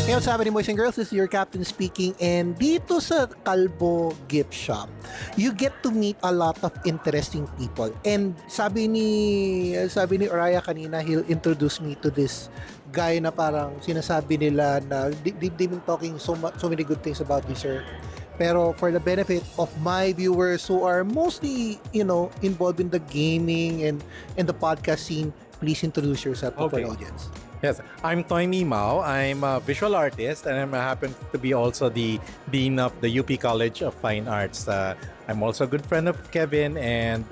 Hey, what's happening, boys and girls? This is your captain speaking, and dito sa Kalbo Gift Shop, you get to meet a lot of interesting people. And sabi ni Oraya kanina, he'll introduce me to this guy na parang sinasabi nila na they've been talking so many good things about you, sir. Pero for the benefit of my viewers who are mostly, involved in the gaming and the podcast scene, please introduce yourself to our audience. Yes, I'm Toym Imao. I'm a visual artist and I happen to be also the Dean of the UP College of Fine Arts. I'm also a good friend of Kevin and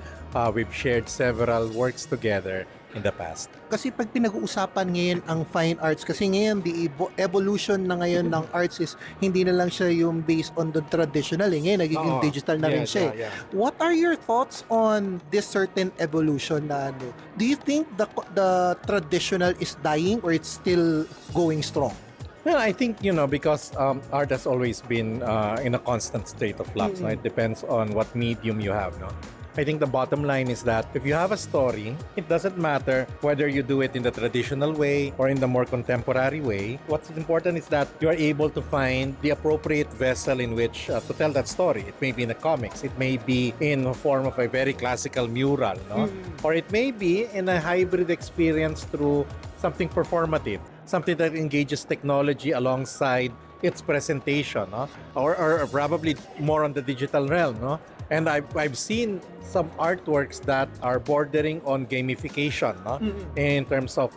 we've shared several works together in the past. Kasi pag pinag-uusapan ngayon ang fine arts, kasi ngayon the evolution na ngayon ng arts is hindi na lang siya yung based on the traditional. Ngayon nagiging digital na rin siya. What are your thoughts on this certain evolution na ano? Do you think the traditional is dying or it's still going strong? Well, I think, because art has always been in a constant state of flux. No? It depends on what medium you have. No? I think the bottom line is that if you have a story, it doesn't matter whether you do it in the traditional way or in the more contemporary way. What's important is that you are able to find the appropriate vessel in which to tell that story. It may be in the comics, it may be in the form of a very classical mural, no? Or it may be in a hybrid experience through something performative, something that engages technology alongside its presentation, no? Or probably more on the digital realm, no? And I've seen some artworks that are bordering on gamification, no? In terms of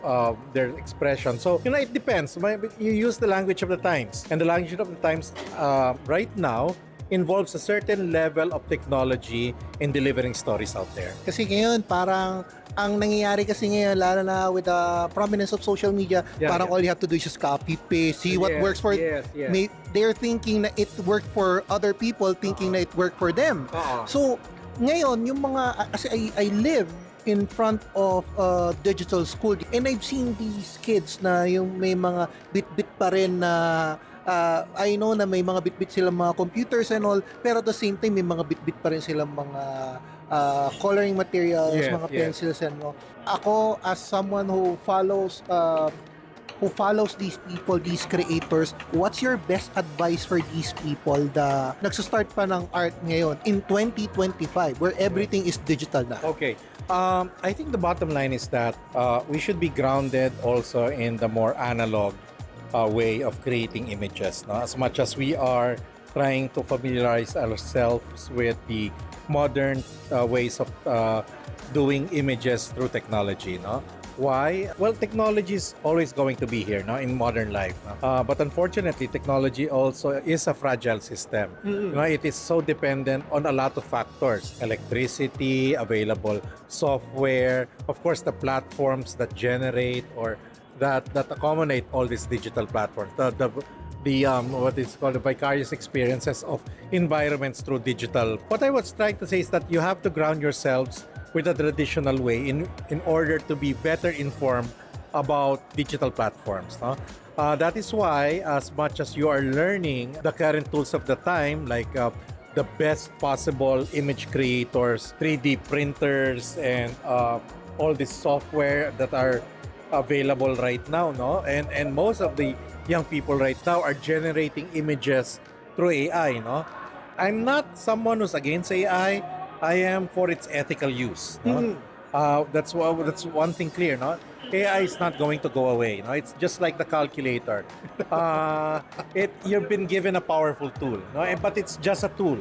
their expression. So, it depends. You use the language of the times. And the language of the times right now involves a certain level of technology in delivering stories out there. Kasi ngayon, parang ang nangyayari kasi ngayon, lalo na with the prominence of social media, all you have to do is just copy, paste, see what works for... They're thinking na it worked for other people, thinking na it worked for them. So, ngayon, yung mga... Kasi I live in front of a digital school and I've seen these kids na yung may mga bit-bit pa rin na... I know na may mga bit-bit silang mga computers and all, pero at the same time, may mga bit-bit pa rin silang mga coloring materials, mga pencils and all. Ako, as someone who follows these people, these creators, what's your best advice for these people na nagsastart pa ng art ngayon in 2025 where everything is digital na? Okay. I think the bottom line is that we should be grounded also in the more analog way of creating images. No? As much as we are trying to familiarize ourselves with the modern ways of doing images through technology. No? Why? Well, technology is always going to be here, no, in modern life. No? But unfortunately, technology also is a fragile system. It is so dependent on a lot of factors: electricity, available software, of course, the platforms that generate or that accommodate all these digital platforms. The what is called the vicarious experiences of environments through digital. What I was trying to say is that you have to ground yourselves with a traditional way in order to be better informed about digital platforms. No? That is why, as much as you are learning the current tools of the time, like the best possible image creators, 3D printers, and all this software that are available right now, no? And most of the young people right now are generating images through AI, no? I'm not someone who's against AI. I am for its ethical use, no? That's one thing clear, no? AI is not going to go away, no? It's just like the calculator. You've been given a powerful tool, no? But it's just a tool.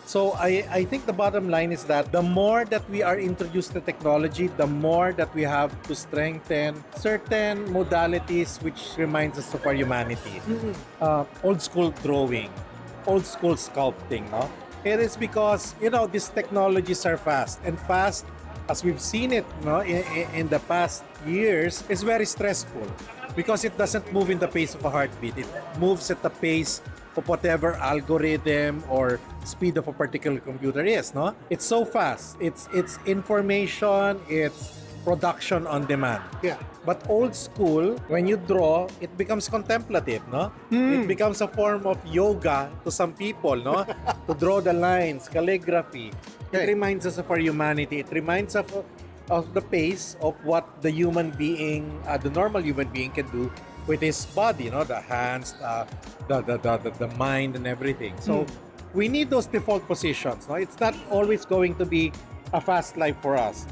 So I think the bottom line is that the more that we are introduced to technology, the more that we have to strengthen certain modalities which reminds us of our humanity. Old school drawing, old school sculpting, no? It is because, these technologies are fast. And fast, as we've seen it, no, in the past years, is very stressful because it doesn't move in the pace of a heartbeat. It moves at the pace of whatever algorithm or speed of a particular computer is, no? It's so fast. It's information, it's production on demand. But old school, when you draw, it becomes contemplative, no? It becomes a form of yoga to some people, no? To draw the lines, calligraphy. It reminds us of our humanity. It reminds us of the pace of what the human being, the normal human being can do with his body, the hands, the mind, and everything. So we need those default positions. No? It's not always going to be a fast life for us.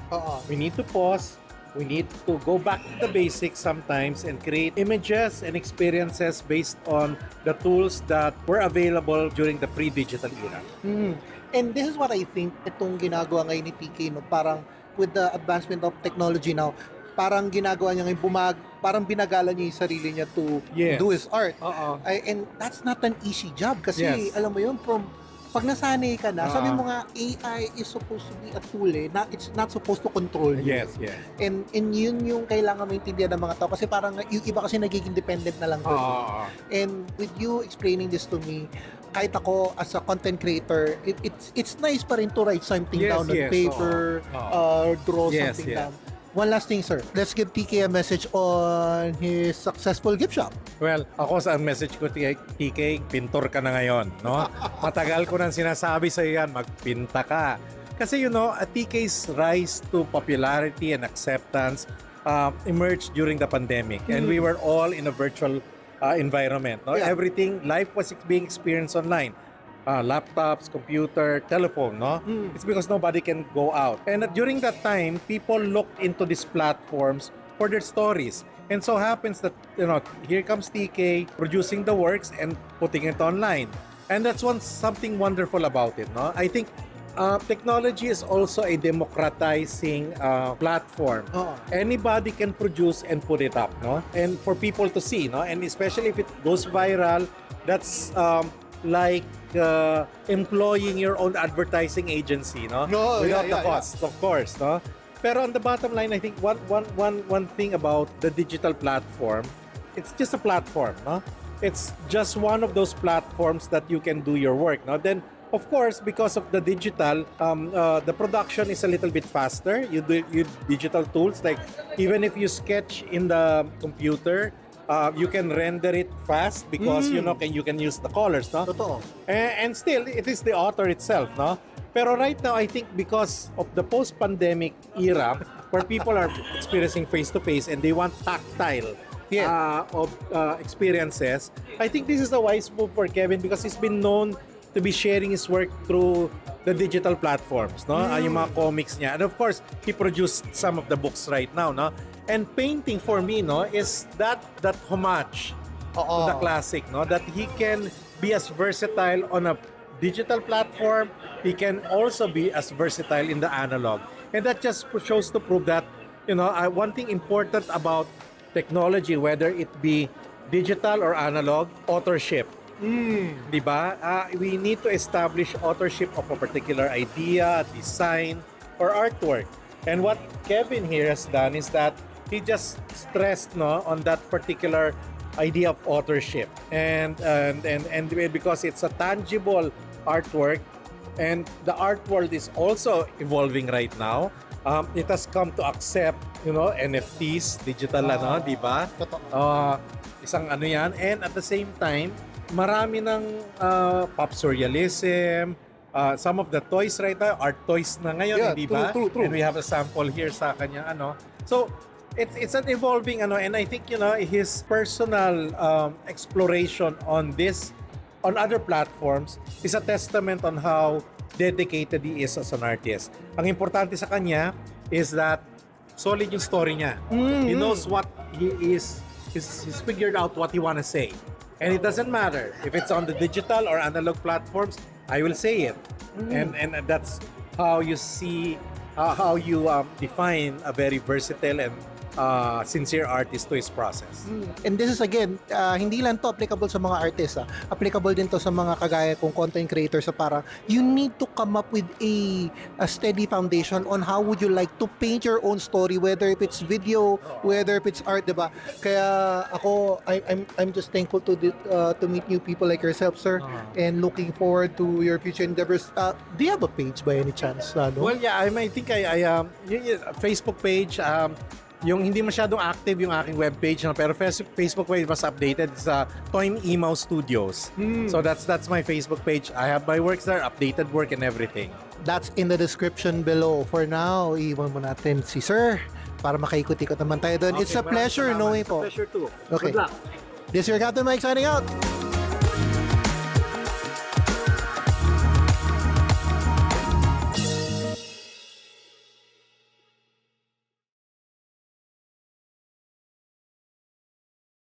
We need to pause. We need to go back to the basics sometimes and create images and experiences based on the tools that were available during the pre-digital era. And this is what I think itong ginagawa ngayon ni PK, no? Parang with the advancement of technology now, parang ginagawa niya ngayon parang binagala niya yung sarili niya to do his art. And that's not an easy job kasi alam mo yun, pag nasanay ka na, sabi mo nga, AI is supposed to be a tool it's not supposed to control you. And yun yung kailangan maintindihan ng mga tao kasi parang yung iba kasi nagiging dependent na lang. And with you explaining this to me, kahit ako as a content creator, it's nice pa rin to write something down on paper, draw something down. One last thing, sir. Let's give TK a message on his successful gift shop. Well, ako sa message ko, TK, pintor ka na ngayon, no? Matagal ko nang sinasabi sa iyo yan, magpinta ka. Kasi TK's rise to popularity and acceptance emerged during the pandemic. And we were all in a virtual environment. No? Everything, life was being experienced online. Laptops, computer, telephone, no? It's because nobody can go out. And during that time, people looked into these platforms for their stories. And so happens that, here comes TK producing the works and putting it online. And that's something wonderful about it, no? I think technology is also a democratizing platform. Anybody can produce and put it up, no? And for people to see, no? And especially if it goes viral, that's like employing your own advertising agency, no? Without the cost, of course, no? Pero on the bottom line, I think one thing about the digital platform, it's just a platform, no? It's just one of those platforms that you can do your work, no? Then, of course, because of the digital, the production is a little bit faster. You digital tools, like even if you sketch in the computer, you can render it fast because you can use the colors, no? Totoo. And still, it is the author itself, no? Pero right now, I think because of the post-pandemic era, where people are experiencing face-to-face and they want tactile experiences, I think this is a wise move for Kevin because he's been known to be sharing his work through the digital platforms, no? Yung mga comics niya. And of course, he produced some of the books right now, no? And painting for me, no, is that homage to the classic, no? That he can be as versatile on a digital platform, he can also be as versatile in the analog. And that just shows to prove that, one thing important about technology, whether it be digital or analog, authorship. Diba? We need to establish authorship of a particular idea, design, or artwork. And what Kevin here has done is that he just stressed on that particular idea of authorship, and because it's a tangible artwork, and the art world is also evolving right now. It has come to accept, NFTs, digital, di ba? Isang yan, and at the same time, marami ng pop surrealism. Some of the toys right now are toys na ngayon, di ba? True. And we have a sample here sa kanya, So, it's an evolving, and I think, his personal exploration on other platforms is a testament on how dedicated he is as an artist. Ang importante sa kanya is that solid yung story niya. He knows what he is. He's figured out what he wanna say. And it doesn't matter if it's on the digital or analog platforms, I will say it. And that's how you see, how you define a very versatile and sincere artist to his process. And this is again, hindi lang to applicable sa mga artists. Applicable din to sa mga kagaya kong content creators. So parang you need to come up with a steady foundation on how would you like to paint your own story, whether if it's video, whether if it's art, diba? Kaya ako, I'm just thankful to meet new people like yourself, sir, and looking forward to your future endeavors. Do you have a page by any chance? Well, yeah, I think I Facebook page. Yung hindi masyadong active yung aking webpage, pero Facebook page was updated sa Toym Imao Studios. So that's my Facebook page. I have my works there, updated work and everything. That's in the description below. For now, iwan mo natin si Sir para makaikot-ikot naman tayo doon. It's a pleasure knowing po. Pleasure too. Okay. Good luck. This is your Captain Mike signing out.